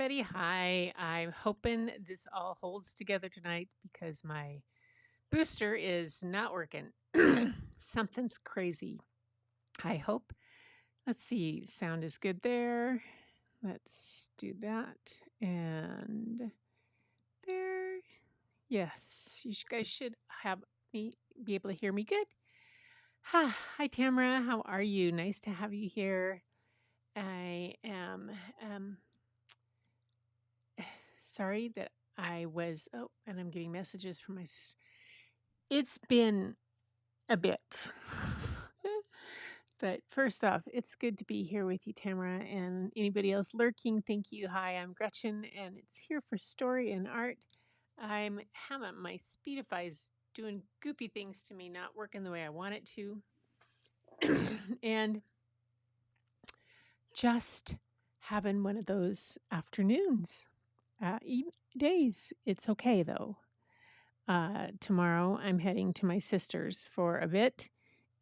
everybody. Hi. I'm hoping this all holds together tonight because my booster is not working. Something's crazy. I hope. Let's see. Sound is good there. Let's do that. And there. Yes. You guys should have me be able to hear me good. Hi, Tamara. How are you? Nice to have you here. I am sorry that I was and I'm getting messages from my sister. It's been a bit. But first off, it's good to be here with you, Tamara, and anybody else lurking. Thank you. Hi, I'm Gretchen, and it's here for story and art. I'm having my Speedify's doing goofy things to me, not working the way I want it to, and just having one of those afternoons, days. It's okay though. Tomorrow I'm heading to my sister's for a bit,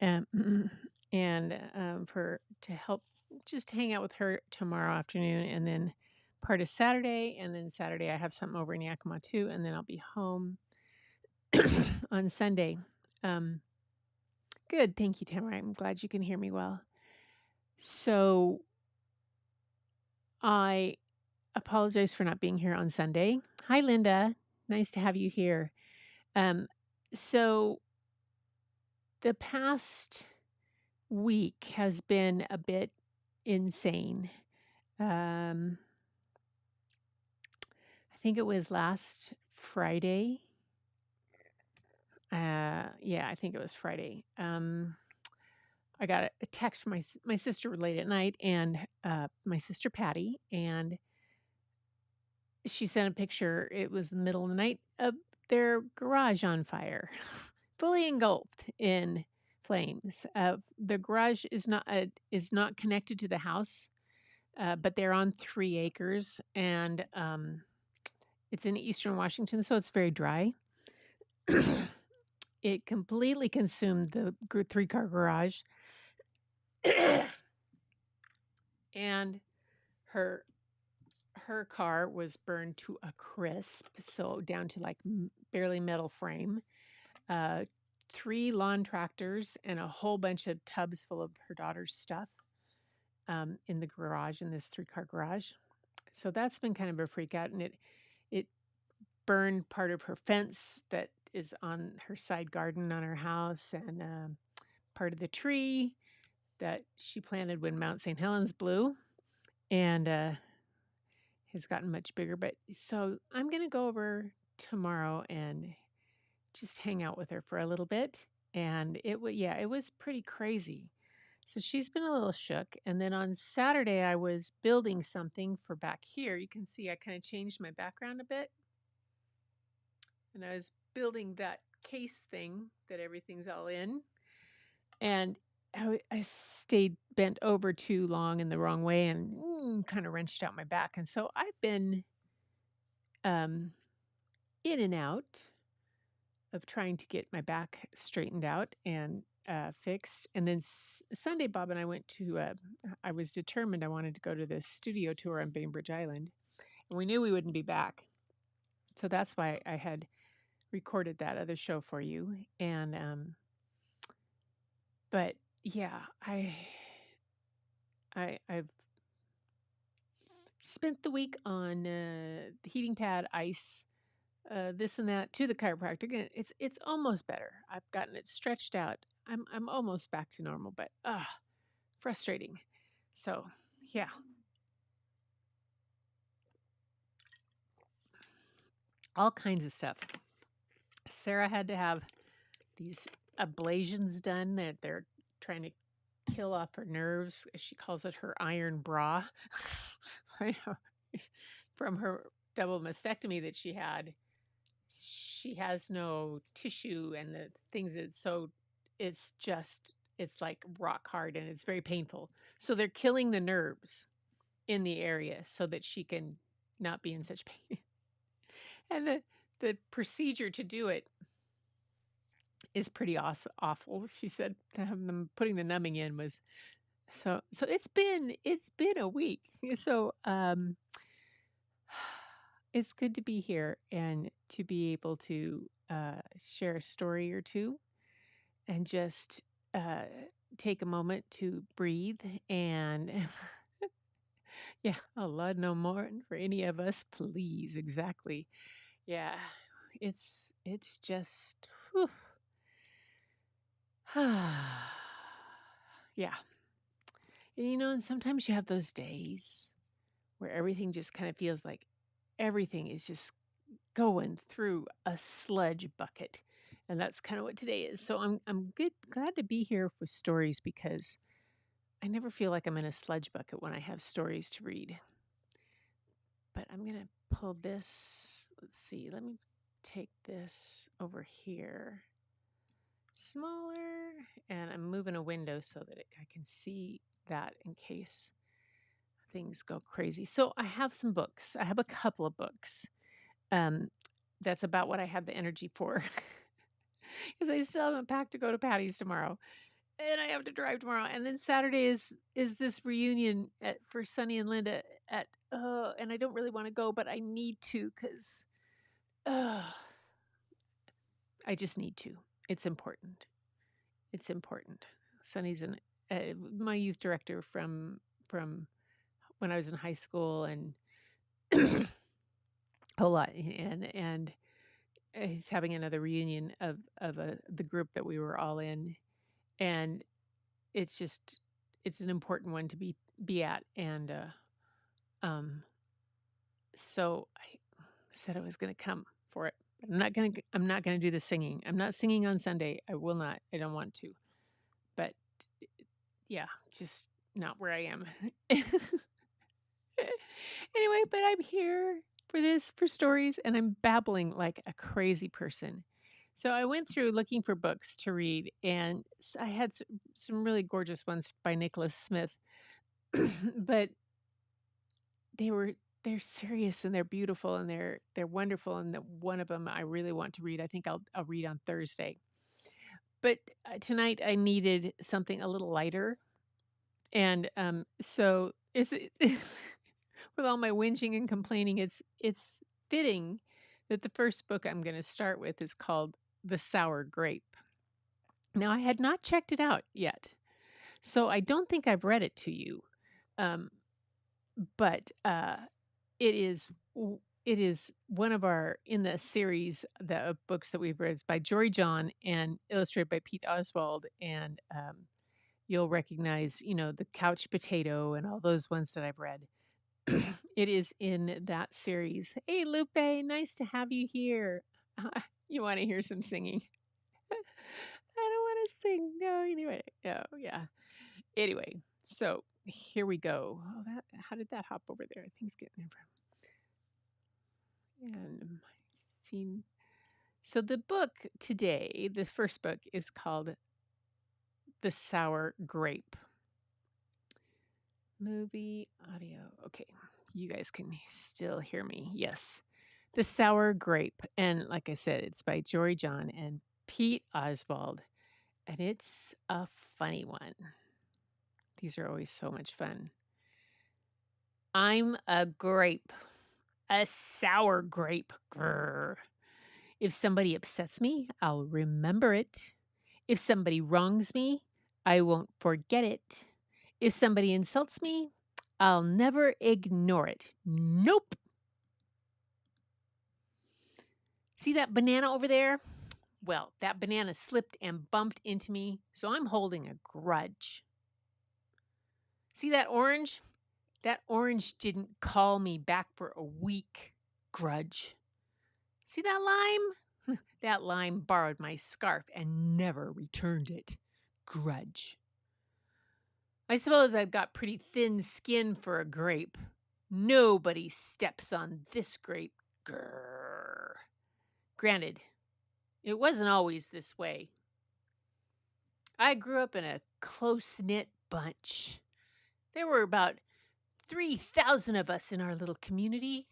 um, and for to help just hang out with her tomorrow afternoon, and then part of Saturday, and then Saturday I have something over in Yakima too, and then I'll be home on Sunday. Um, Good, thank you, Tamara. I'm glad you can hear me well. So I apologize for not being here on Sunday. Hi, Linda. Nice to have you here. Um, so the past week has been a bit insane. Um, I think it was last Friday. Yeah, I think it was Friday. I got a text from my sister late at night, and my sister Patty, and she sent a picture. It was the middle of the night of their garage on fire, fully engulfed in flames. The garage is not connected to the house, but they're on 3 acres, and it's in eastern Washington, so it's very dry. It completely consumed the 3-car garage, and her her car was burned to a crisp, so down to like barely metal frame. Uh, 3 lawn tractors and a whole bunch of tubs full of her daughter's stuff in the garage, in this 3-car garage. So that's been kind of a freak out, and it burned part of her fence that is on her side garden on her house, and part of the tree that she planted when Mount St. Helens blew, and has gotten much bigger. But so I'm going to go over tomorrow and just hang out with her for a little bit. And it was pretty crazy. So she's been a little shook. And then on Saturday, I was building something for back here. You can see I kind of changed my background a bit. And I was building that case thing that everything's all in. And I stayed bent over too long in the wrong way and kind of wrenched out my back. And so I've been in and out of trying to get my back straightened out and fixed. And then Sunday, Bob and I went to, I was determined I wanted to go to this studio tour on Bainbridge Island. And we knew we wouldn't be back. So that's why I had recorded that other show for you. And, but yeah, I've spent the week on the heating pad, ice, this and that to the chiropractor. And it's almost better. I've gotten it stretched out. I'm almost back to normal, but frustrating. So yeah, all kinds of stuff. Sarah had to have these ablations done that they're trying to kill off her nerves. She calls it her iron bra. I know. From her double mastectomy that she had, she has no tissue, and the things it's like rock hard, and it's very painful. So they're killing the nerves in the area so that she can not be in such pain. And the procedure to do it is pretty awful. She said them putting the numbing in was so it's been a week. So It's good to be here and to be able to share a story or two and just uh, take a moment to breathe and yeah, a lot no more for any of us, please. Exactly. Yeah, it's just whew. Yeah. And, and sometimes you have those days where everything just kind of feels like everything is just going through a sludge bucket. And that's kind of what today is. So I'm glad to be here with stories because I never feel like I'm in a sludge bucket when I have stories to read. But I'm going to pull this. Let's see. Let me take this over here. Smaller. And I'm moving a window so that I can see that in case things go crazy. So I have some books. I have a couple of books. Um, that's about what I have the energy for. Because I still haven't packed to go to Patty's tomorrow, and I have to drive tomorrow. And then Saturday is this reunion for Sunny and Linda at and I don't really want to go, but I need to because I just need to. It's important. It's important. Sunny's my youth director from when I was in high school and a whole lot, and he's having another reunion of the group that we were all in, and it's just it's an important one to be at, and um so I said I was going to come for it. I'm not going to do the singing. I'm not singing on Sunday. I will not. I don't want to. But yeah, just not where I am. Anyway, but I'm here for stories, and I'm babbling like a crazy person. So I went through looking for books to read, and I had some really gorgeous ones by Nicholas Smith, but they're serious and they're beautiful and they're wonderful. And one of them I really want to read. I think I'll read on Thursday. But tonight I needed something a little lighter, and so with all my whinging and complaining, it's fitting that the first book I'm going to start with is called The Sour Grape. Now, I had not checked it out yet, so I don't think I've read it to you, but it is it is one of our in the series of books that we've read. It's by Jory John and illustrated by Pete Oswald, and you'll recognize, the couch potato and all those ones that I've read. It is in that series. Hey, Lupe, nice to have you here. You want to hear some singing? I don't want to sing. No, anyway. No, yeah. Anyway, so here we go. Oh, how did that hop over there? I think it's getting in from. And my scene. So the book today, the first book, is called The Sour Grape. Movie audio. Okay, you guys can still hear me. Yes. The Sour Grape. And like I said, it's by Jory John and Pete Oswald. And it's a funny one. These are always so much fun. I'm a grape, a sour grape. Grr. If somebody upsets me, I'll remember it. If somebody wrongs me, I won't forget it. If somebody insults me, I'll never ignore it. Nope. See that banana over there? Well, that banana slipped and bumped into me, so I'm holding a grudge. See that orange? That orange didn't call me back for a week. Grudge. See that lime? That lime borrowed my scarf and never returned it. Grudge. I suppose I've got pretty thin skin for a grape. Nobody steps on this grape. Grrr. Granted, it wasn't always this way. I grew up in a close-knit bunch. There were about 3,000 of us in our little community.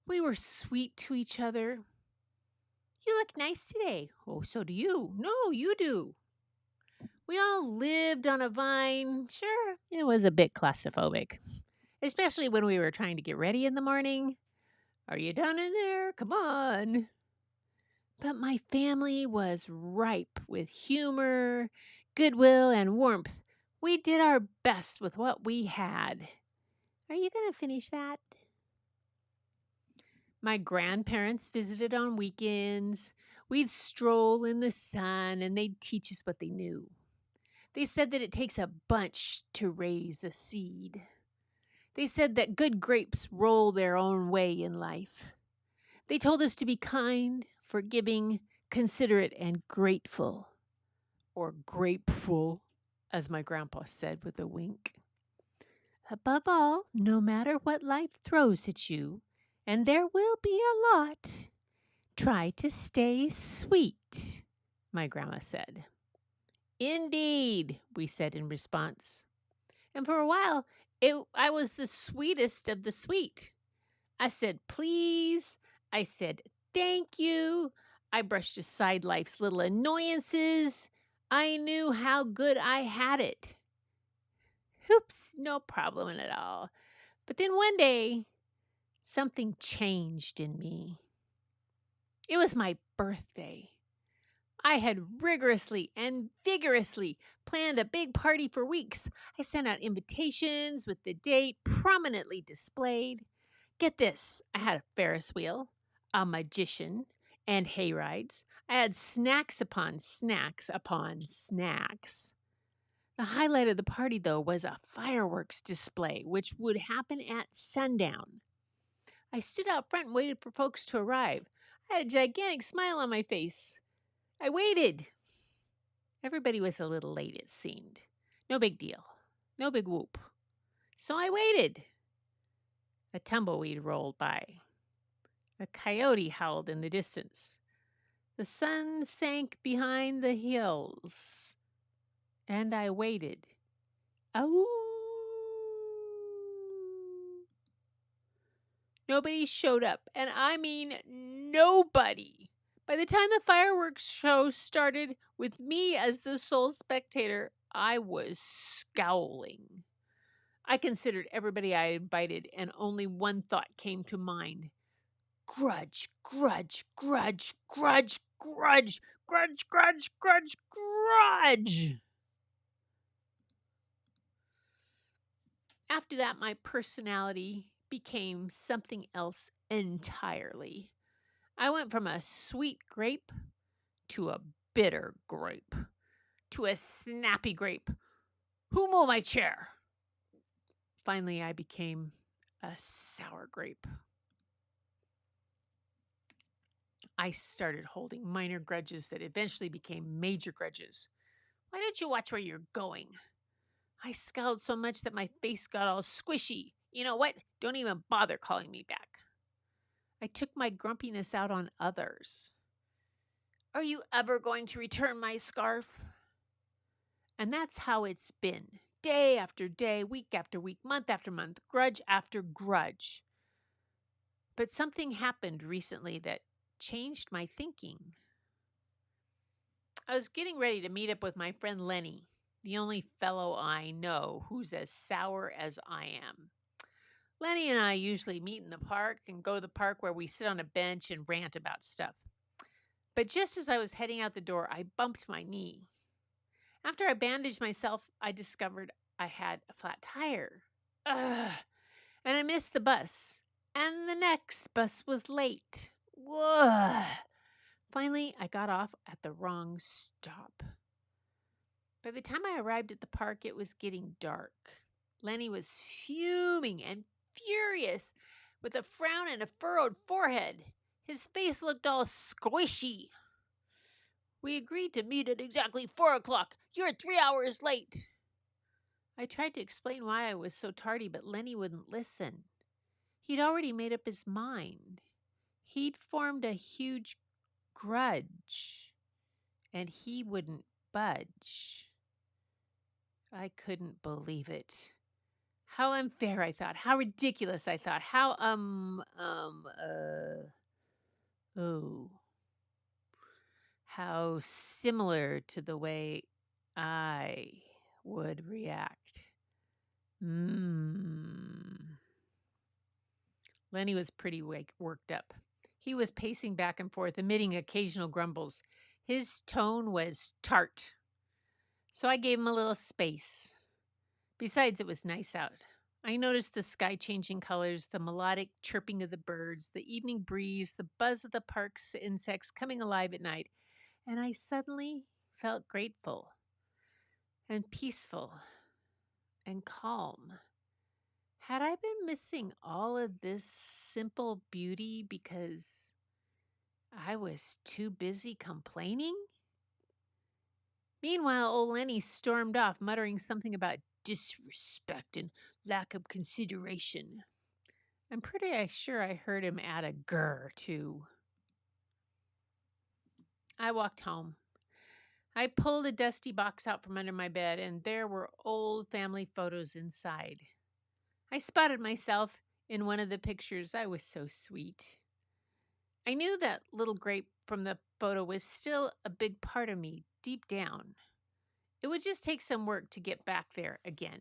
We were sweet to each other. You look nice today. Oh, so do you. No, you do. We all lived on a vine. Sure, it was a bit claustrophobic, especially when we were trying to get ready in the morning. Are you done in there? Come on. But my family was ripe with humor, goodwill, and warmth. We did our best with what we had. Are you going to finish that? My grandparents visited on weekends. We'd stroll in the sun and they'd teach us what they knew. They said that it takes a bunch to raise a seed. They said that good grapes roll their own way in life. They told us to be kind, forgiving, considerate, and grateful. Or grapeful, as my grandpa said with a wink. Above all, no matter what life throws at you, and there will be a lot, try to stay sweet, my grandma said. Indeed, we said in response. And for a while, I was the sweetest of the sweet. I said, please. I said, thank you. I brushed aside life's little annoyances. I knew how good I had it. Oops, no problem at all. But then one day, something changed in me. It was my birthday. I had rigorously and vigorously planned a big party for weeks. I sent out invitations with the date prominently displayed. Get this, I had a Ferris wheel, a magician, and hayrides. I had snacks upon snacks upon snacks. The highlight of the party, though, was a fireworks display, which would happen at sundown. I stood out front and waited for folks to arrive. I had a gigantic smile on my face. I waited. Everybody was a little late, it seemed. No big deal. No big whoop. So I waited. A tumbleweed rolled by. A coyote howled in the distance. The sun sank behind the hills. And I waited. Oh. Nobody showed up, and I mean nobody. By the time the fireworks show started, with me as the sole spectator, I was scowling. I considered everybody I invited, and only one thought came to mind. Grudge, grudge, grudge, grudge, grudge, grudge, grudge, grudge, grudge. After that, my personality became something else entirely. I went from a sweet grape to a bitter grape to a snappy grape. Who moved my chair? Finally, I became a sour grape. I started holding minor grudges that eventually became major grudges. Why don't you watch where you're going? I scowled so much that my face got all squishy. You know what? Don't even bother calling me back. I took my grumpiness out on others. Are you ever going to return my scarf? And that's how it's been. Day after day, week after week, month after month, grudge after grudge. But something happened recently that changed my thinking. I was getting ready to meet up with my friend Lenny, the only fellow I know who's as sour as I am. Lenny and I usually meet in the park and go to the park where we sit on a bench and rant about stuff. But just as I was heading out the door, I bumped my knee. After I bandaged myself, I discovered I had a flat tire. Ugh. And I missed the bus. And the next bus was late. Ugh. Finally, I got off at the wrong stop. By the time I arrived at the park, it was getting dark. Lenny was fuming and furious, with a frown and a furrowed forehead. His face looked all squishy. We agreed to meet at exactly 4 o'clock. You're 3 hours late. I tried to explain why I was so tardy, but Lenny wouldn't listen. He'd already made up his mind. He'd formed a huge grudge, and he wouldn't budge. I couldn't believe it. How unfair, I thought. How ridiculous, I thought. How similar to the way I would react. Lenny was pretty worked up. He was pacing back and forth, emitting occasional grumbles. His tone was tart, so I gave him a little space. Besides, it was nice out. I noticed the sky changing colors, the melodic chirping of the birds, the evening breeze, the buzz of the park's insects coming alive at night, and I suddenly felt grateful and peaceful and calm. Had I been missing all of this simple beauty because I was too busy complaining? Meanwhile, old Lenny stormed off, muttering something about disrespect and lack of consideration. I'm pretty sure I heard him add a grr, too. I walked home. I pulled a dusty box out from under my bed, and there were old family photos inside. I spotted myself in one of the pictures. I was so sweet. I knew that little grape from the photo was still a big part of me deep down. It would just take some work to get back there again.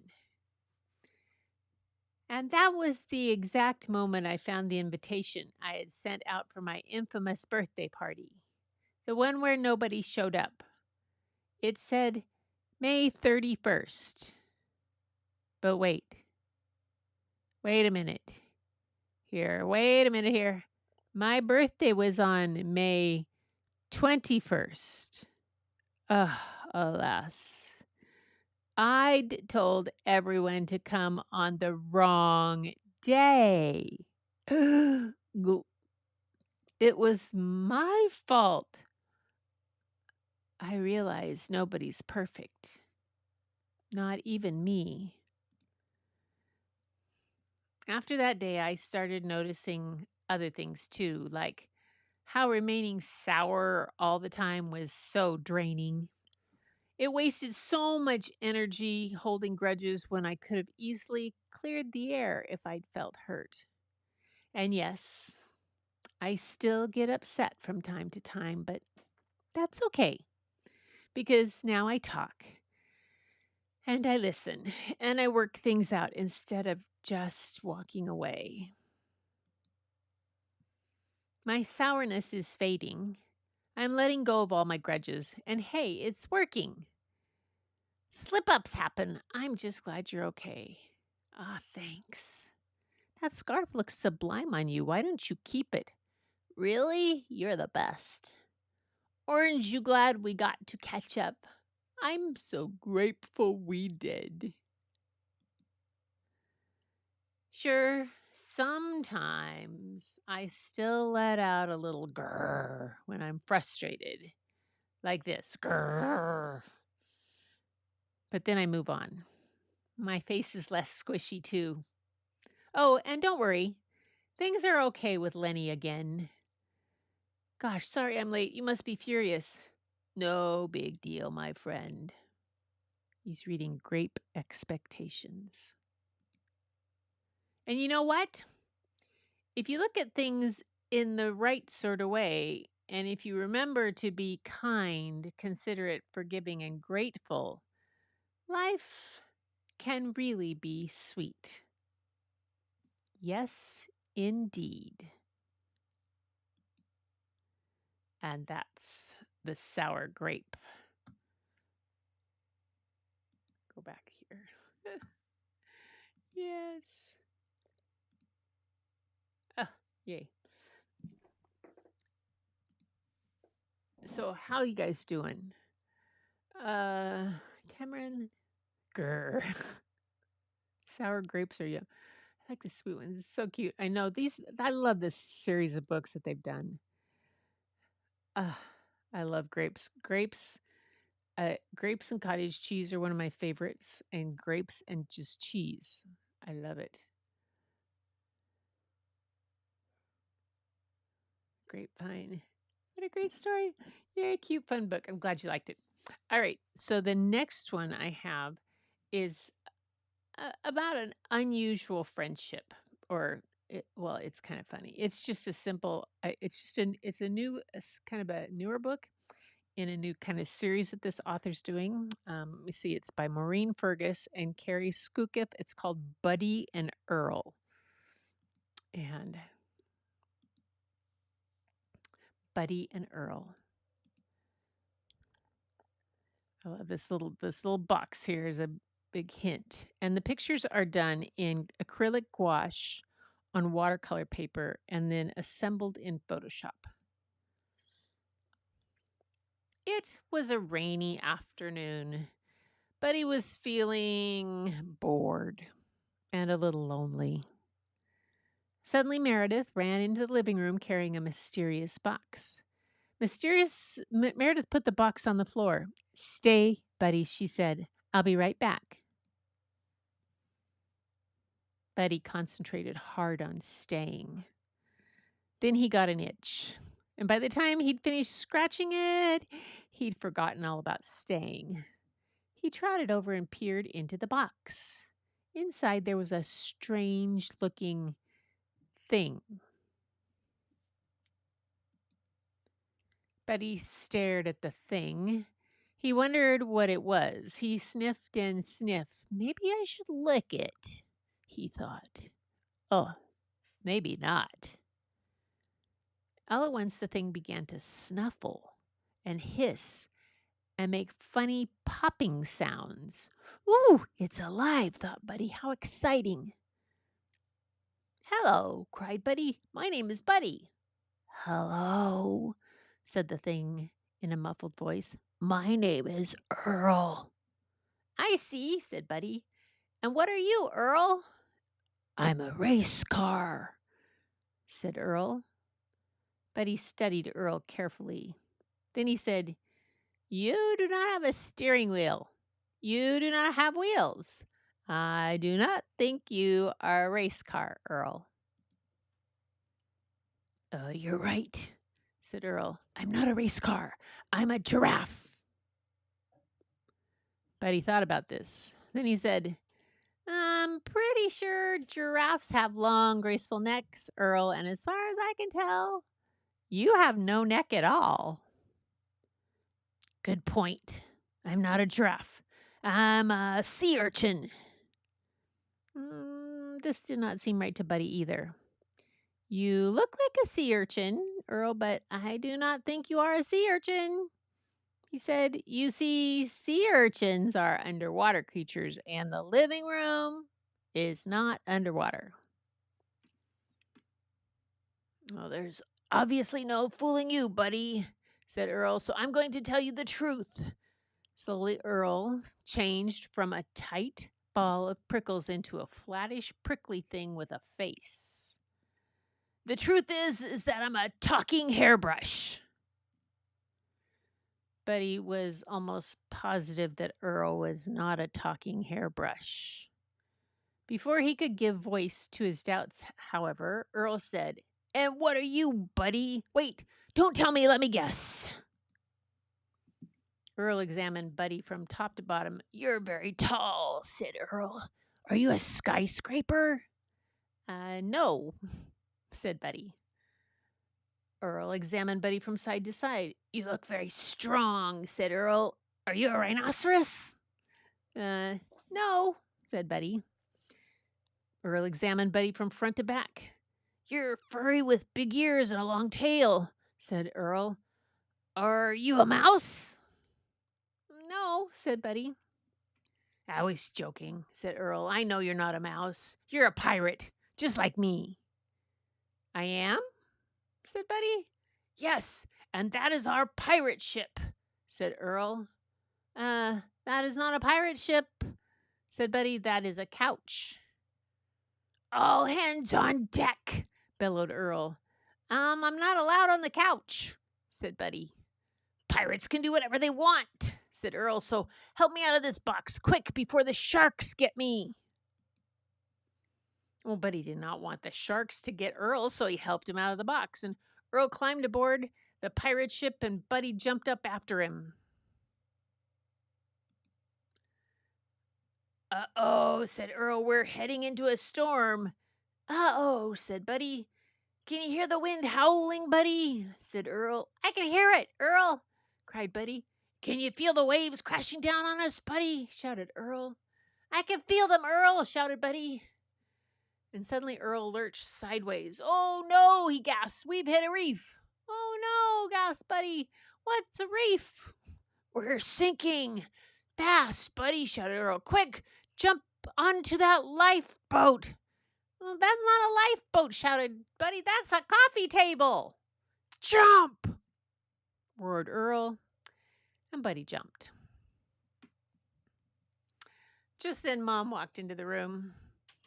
And that was the exact moment I found the invitation I had sent out for my infamous birthday party, the one where nobody showed up. It said May 31st. But wait a minute. Wait a minute here. My birthday was on May 21st. Alas. I'd told everyone to come on the wrong day. It was my fault. I realized nobody's perfect. Not even me. After that day, I started noticing other things too, like how remaining sour all the time was so draining. It wasted so much energy holding grudges when I could have easily cleared the air if I'd felt hurt. And yes, I still get upset from time to time, but that's okay because now I talk and I listen and I work things out instead of just walking away. My sourness is fading. I'm letting go of all my grudges, and hey, it's working. Slip ups happen. I'm just glad you're okay. Ah, thanks. That scarf looks sublime on you. Why don't you keep it? Really? You're the best. Orange, you glad we got to catch up? I'm so grateful we did. Sure, sometimes I still let out a little grrr when I'm frustrated. Like this. Grrr. But then I move on. My face is less squishy, too. Oh, and don't worry. Things are okay with Lenny again. Gosh, sorry I'm late. You must be furious. No big deal, my friend. He's reading Grape Expectations. And you know what? If you look at things in the right sort of way, and if you remember to be kind, considerate, forgiving, and grateful, life can really be sweet. Yes, indeed. And that's the sour grape. Go back here. Yes. Oh, yay. So how you guys doing? Cameron. Grr. Sour grapes are you? I like the sweet ones. It's so cute. I know these. I love this series of books that they've done. I love grapes. Grapes and cottage cheese are one of my favorites, and grapes and just cheese. I love it. Grapevine. What a great story. Yeah, cute, fun book. I'm glad you liked it. All right. So the next one I have is about an unusual friendship, or well, it's kind of funny. It's just a simple. It's a new, kind of a newer book in a new kind of series that this author's doing. Let me see. It's by Maureen Fergus and Carrie Skookup. It's called Buddy and Earl. And Buddy and Earl. I love this little box here is a big hint. And the pictures are done in acrylic gouache on watercolor paper and then assembled in Photoshop. It was a rainy afternoon. Buddy was feeling bored and a little lonely. Suddenly, Meredith ran into the living room carrying a mysterious box. Meredith put the box on the floor. "Stay, Buddy," she said. "I'll be right back." Buddy concentrated hard on staying. Then he got an itch. And by the time he'd finished scratching it, he'd forgotten all about staying. He trotted over and peered into the box. Inside, there was a strange looking thing. Buddy stared at the thing. He wondered what it was. He sniffed and sniffed. "Maybe I should lick it," he thought. "Oh, maybe not." All at once, the thing began to snuffle and hiss and make funny popping sounds. "Ooh, it's alive," thought Buddy. "How exciting." "Hello," cried Buddy. "My name is Buddy." "Hello," said the thing in a muffled voice. "My name is Earl." "I see," said Buddy. "And what are you, Earl?" "I'm a race car," said Earl. Buddy studied Earl carefully. Then he said, "You do not have a steering wheel. You do not have wheels. I do not think you are a race car, Earl." "You're right," said Earl. "I'm not a race car. I'm a giraffe." Buddy thought about this. Then he said, "I'm pretty sure giraffes have long, graceful necks, Earl, and as far as I can tell, you have no neck at all." "Good point. I'm not a giraffe. I'm a sea urchin." This did not seem right to Buddy either. "You look like a sea urchin, Earl, but I do not think you are a sea urchin," he said. "You see, sea urchins are underwater creatures, and the living room is not underwater." "Well, there's obviously no fooling you, Buddy," said Earl, "so I'm going to tell you the truth." Slowly, Earl changed from a tight ball of prickles into a flattish, prickly thing with a face. "The truth is that I'm a talking hairbrush." Buddy was almost positive that Earl was not a talking hairbrush. Before he could give voice to his doubts, however, Earl said, "And what are you, Buddy? Wait, don't tell me, let me guess." Earl examined Buddy from top to bottom. "You're very tall," said Earl. "Are you a skyscraper?" No," said Buddy. Earl examined Buddy from side to side. "You look very strong," said Earl. "Are you a rhinoceros?" No," said Buddy. Earl examined Buddy from front to back. "You're furry with big ears and a long tail," said Earl. "Are you a mouse?" "No," said Buddy. "I was joking," said Earl. "I know you're not a mouse. You're a pirate, just like me." "I am?" said Buddy. "Yes, and that is our pirate ship," said Earl. That is not a pirate ship," said Buddy. "That is a couch." "All hands on deck," bellowed Earl. I'm not allowed on the couch," said Buddy. "Pirates can do whatever they want," said Earl, "so help me out of this box, quick, before the sharks get me." Well, Buddy did not want the sharks to get Earl, so he helped him out of the box, and Earl climbed aboard the pirate ship, and Buddy jumped up after him. "Uh-oh," said Earl, "we're heading into a storm." "Uh-oh," said Buddy. "Can you hear the wind howling, Buddy?" said Earl. "I can hear it, Earl," cried Buddy. "Can you feel the waves crashing down on us, Buddy?" shouted Earl. "I can feel them, Earl," shouted Buddy. And suddenly Earl lurched sideways. "Oh no," he gasped. "We've hit a reef." "Oh no," gasped Buddy. "What's a reef?" "We're sinking." "Fast, Buddy," shouted Earl. "Quick, jump onto that lifeboat." "Well, that's not a lifeboat," shouted Buddy. "That's a coffee table." "Jump!" roared Earl, and Buddy jumped. Just then, Mom walked into the room.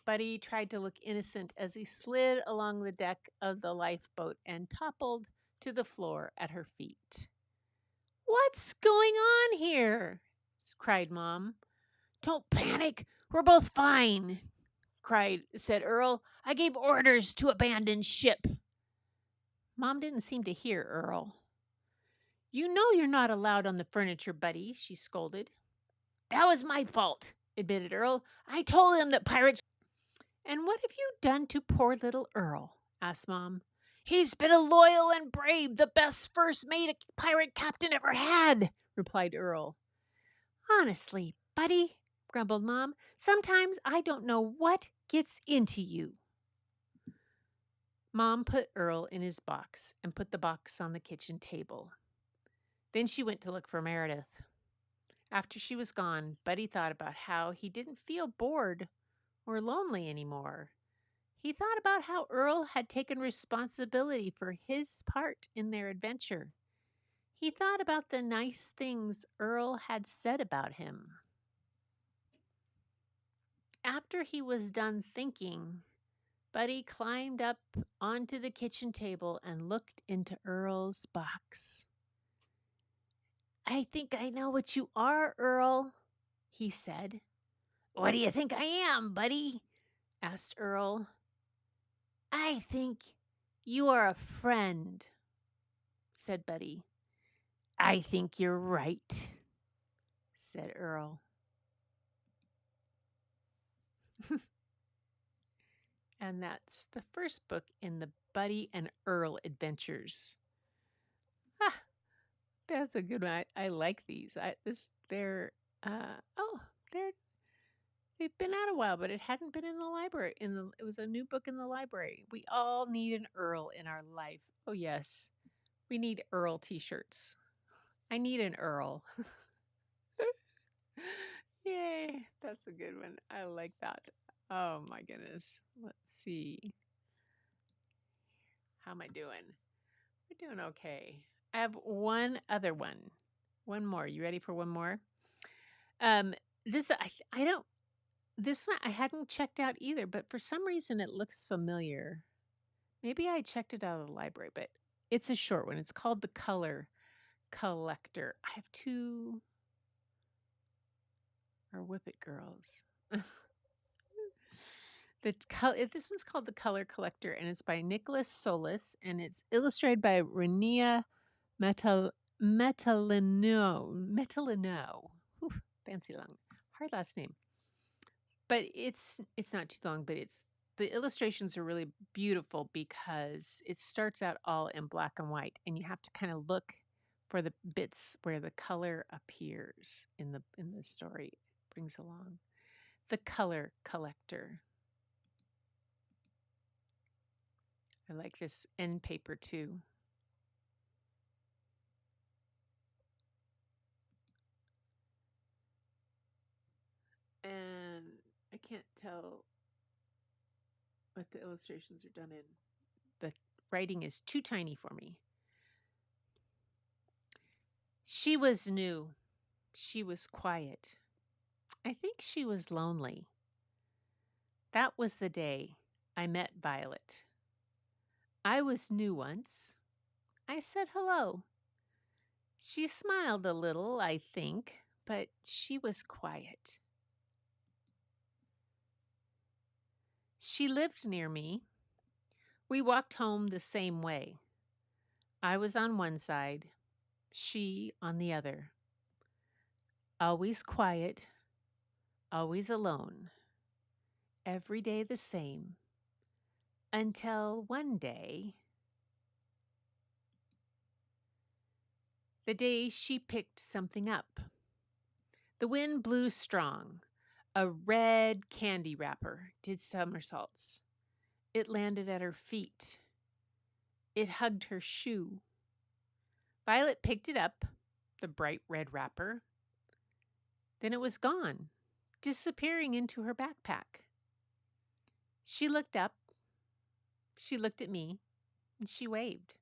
Buddy tried to look innocent as he slid along the deck of the lifeboat and toppled to the floor at her feet. "What's going on here?" cried Mom. "Don't panic. We're both fine," said Earl. "I gave orders to abandon ship." Mom didn't seem to hear Earl. "You know you're not allowed on the furniture, Buddy," she scolded. "That was my fault," admitted Earl. "I told him that pirates—" "And what have you done to poor little Earl?" asked Mom. "He's been a loyal and brave, the best first mate a pirate captain ever had," replied Earl. "Honestly, Buddy," grumbled Mom, "sometimes I don't know what gets into you." Mom put Earl in his box and put the box on the kitchen table. Then she went to look for Meredith. After she was gone, Buddy thought about how he didn't feel bored or lonely anymore. He thought about how Earl had taken responsibility for his part in their adventure. He thought about the nice things Earl had said about him. After he was done thinking, Buddy climbed up onto the kitchen table and looked into Earl's box. "I think I know what you are, Earl," he said. "What do you think I am, Buddy?" asked Earl. "I think you are a friend," said Buddy. "I think you're right," said Earl. And that's the first book in the Buddy and Earl adventures. Ah, that's a good one. I like these. They've been out a while, but it hadn't been in the library. It was a new book in the library. We all need an Earl in our life. Oh yes, we need Earl T-shirts. I need an Earl. Yay, that's a good one. I like that. Oh my goodness. Let's see. How am I doing? We're doing okay. I have one other one. One more. You ready for one more? Um, I don't this one I hadn't checked out either, but for some reason it looks familiar. Maybe I checked it out of the library, but it's a short one. It's called The Color Collector. I have two or Whippet Girls. This one's called The Color Collector, and it's by Nicholas Solis, and it's illustrated by Renia Metalino. Fancy long, hard last name. But it's not too long, but the illustrations are really beautiful because it starts out all in black and white, and you have to kind of look for the bits where the color appears in the story. It brings along The Color Collector. I like this end paper too. And I can't tell what the illustrations are done in. The writing is too tiny for me. She was new. She was quiet. I think she was lonely. That was the day I met Violet. I was new once. I said hello. She smiled a little, I think, but she was quiet. She lived near me. We walked home the same way. I was on one side, she on the other. Always quiet, always alone. Every day the same. Until one day, the day she picked something up. The wind blew strong. A red candy wrapper did somersaults. It landed at her feet. It hugged her shoe. Violet picked it up, the bright red wrapper. Then it was gone, disappearing into her backpack. She looked up. She looked at me, and she waved.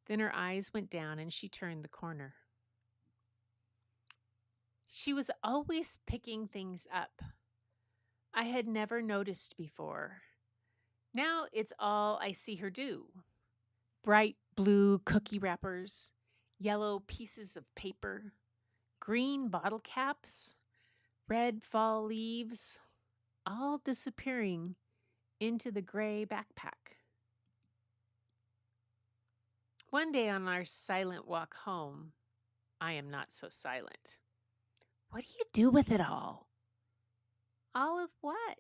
Then her eyes went down and she turned the corner. She was always picking things up. I had never noticed before. Now it's all I see her do. Bright blue cookie wrappers, yellow pieces of paper, green bottle caps, red fall leaves, all disappearing into the gray backpack. One day on our silent walk home, I am not so silent. What do you do with it all? All of what?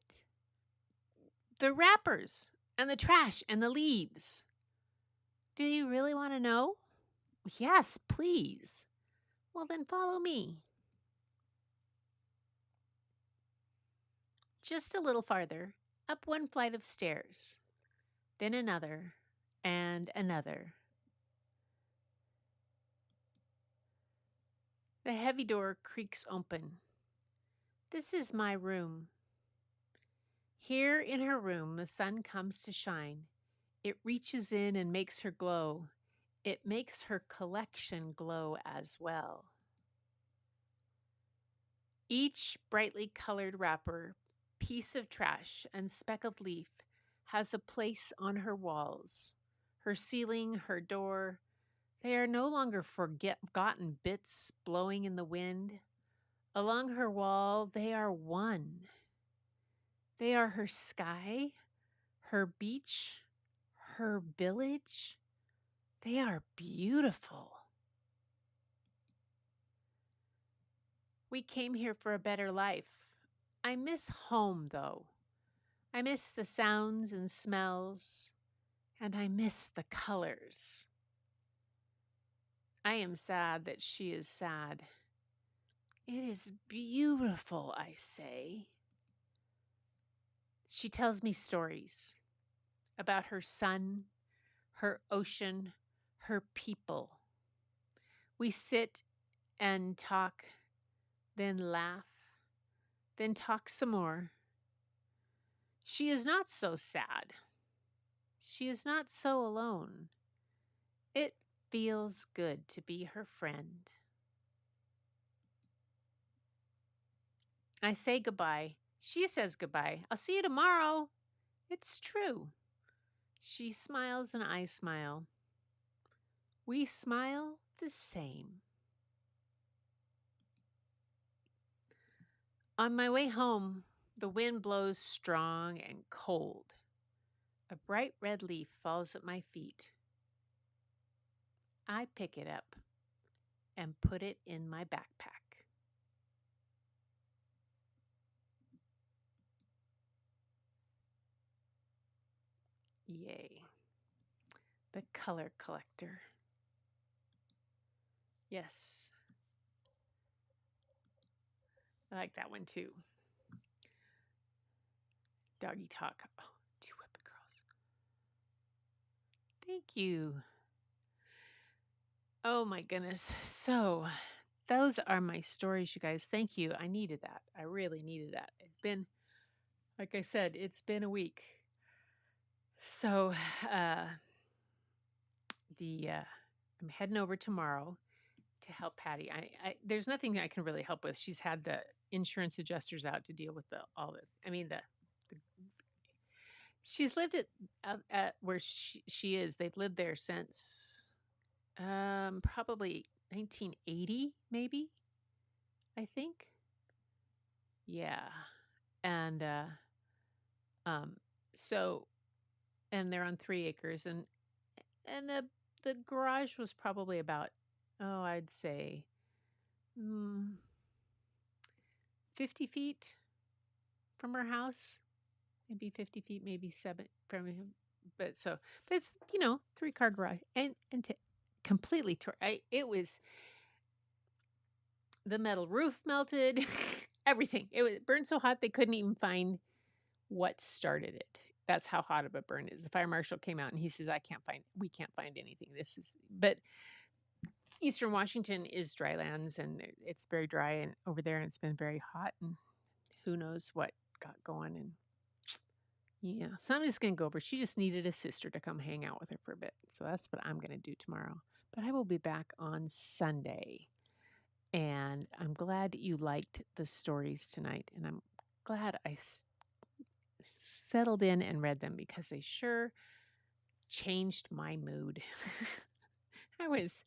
The wrappers and the trash and the leaves. Do you really want to know? Yes, please. Well, then follow me. Just a little farther, up one flight of stairs, then another and another. The heavy door creaks open. This is my room. Here in her room, the sun comes to shine. It reaches in and makes her glow. It makes her collection glow as well. Each brightly colored wrapper, piece of trash, and speck of leaf has a place on her walls. Her ceiling, her door, they are no longer forgotten bits blowing in the wind. Along her wall, they are one. They are her sky, her beach, her village. They are beautiful. We came here for a better life. I miss home, though. I miss the sounds and smells, and I miss the colors. I am sad that she is sad. It is beautiful, I say. She tells me stories about her sun, her ocean, her people. We sit and talk, then laugh, then talk some more. She is not so sad. She is not so alone. It feels good to be her friend. I say goodbye. She says goodbye. I'll see you tomorrow. It's true. She smiles and I smile. We smile the same. On my way home, the wind blows strong and cold. A bright red leaf falls at my feet. I pick it up and put it in my backpack. Yay. The color collector. Yes. I like that one too. Doggy talk. Oh, 2 Whippet Girls. Thank you. Oh my goodness. So, those are my stories, you guys. Thank you. I needed that. I really needed that. It's been, like I said, it's been a week. So, I'm heading over tomorrow to help Patty. There's nothing I can really help with. She's had the insurance adjusters out to deal with she's lived at where she is. They've lived there since probably 1980, maybe, I think. Yeah. And um so and they're on 3 acres, and the garage was probably about, I'd say 50 feet from her house, maybe 50 feet, maybe 7 from him. But it's 3-car garage, and to completely tore. It was, the metal roof melted, everything. It was burned so hot they couldn't even find what started it. That's how hot of a burn it is. The fire marshal came out and he says, we can't find anything. But Eastern Washington is dry lands and it's very dry and over there and it's been very hot and who knows what got going. And yeah, so I'm just going to go over. She just needed a sister to come hang out with her for a bit. So that's what I'm going to do tomorrow. But I will be back on Sunday. And I'm glad you liked the stories tonight. And I'm glad I settled in and read them because they sure changed my mood. I was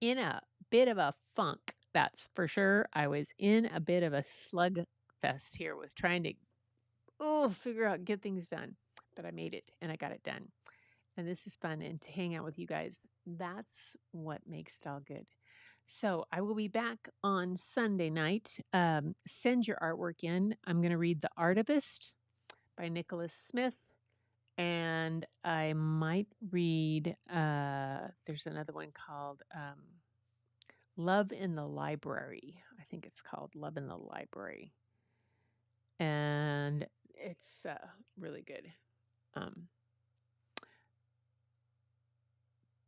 in a bit of a funk, that's for sure. I was in a bit of a slug fest here with trying to figure out, get things done. But I made it and I got it done. And this is fun. And to hang out with you guys, that's what makes it all good. So I will be back on Sunday night. Send your artwork in. I'm going to read The Artivist by Nicholas Smith. And I might read, there's another one called Love in the Library. I think it's called Love in the Library. And it's really good.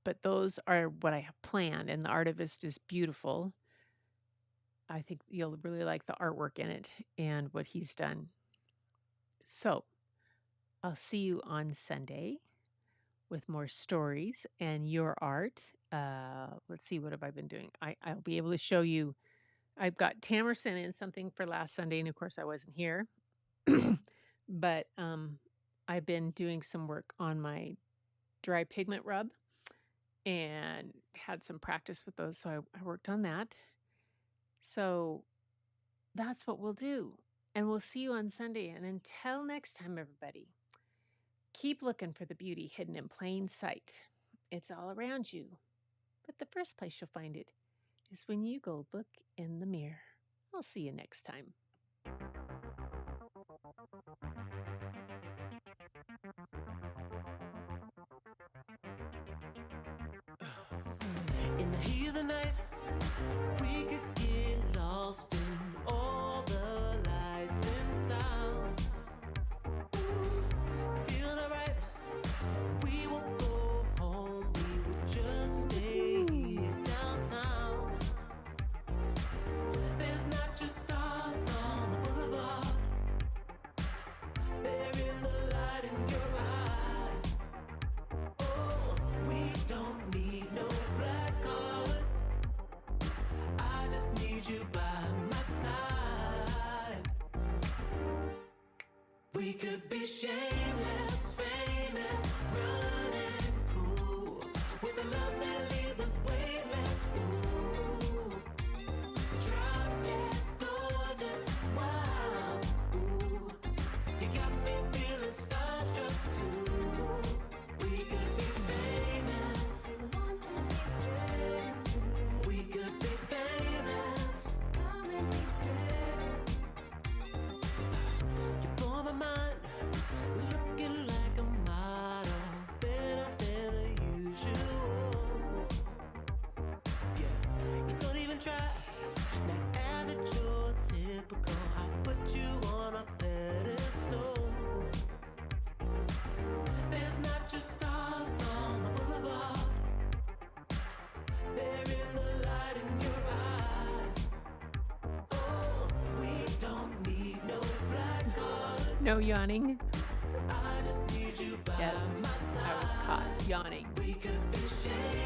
But those are what I have planned. And The Artivist is beautiful. I think you'll really like the artwork in it and what he's done. So I'll see you on Sunday with more stories and your art. Let's see, what have I been doing? I'll be able to show you. I've got Tamara sent in something for last Sunday, and of course I wasn't here. But I've been doing some work on my dry pigment rub and had some practice with those, so I worked on that. So that's what we'll do. And we'll see you on Sunday. And until next time, everybody, keep looking for the beauty hidden in plain sight. It's all around you. But the first place you'll find it is when you go look in the mirror. I'll see you next time. In the heat of the night, we could get lost in all the lights and sounds. Feeling alright, we won't go home, we would just stay here downtown. There's not just stars on the boulevard, they're in the light in your eyes. Oh, we don't need no black cards, I just need you by my side. We could be shameless, famous, running cool, with a love that leaves us weightless. Ooh, drop dead gorgeous, wow. Ooh, you got me feeling starstruck too. We could be famous, we could be famous. You blow my mind, looking like a model, better than the usual. Yeah, you don't even try, not average or typical. I put you on a pedestal. There's not just stars on the boulevard, they're in the light in your eyes. Oh, we don't need no black cards, No yawning. I just need you by Yes, my I was side. caught yawning. We could be shameless,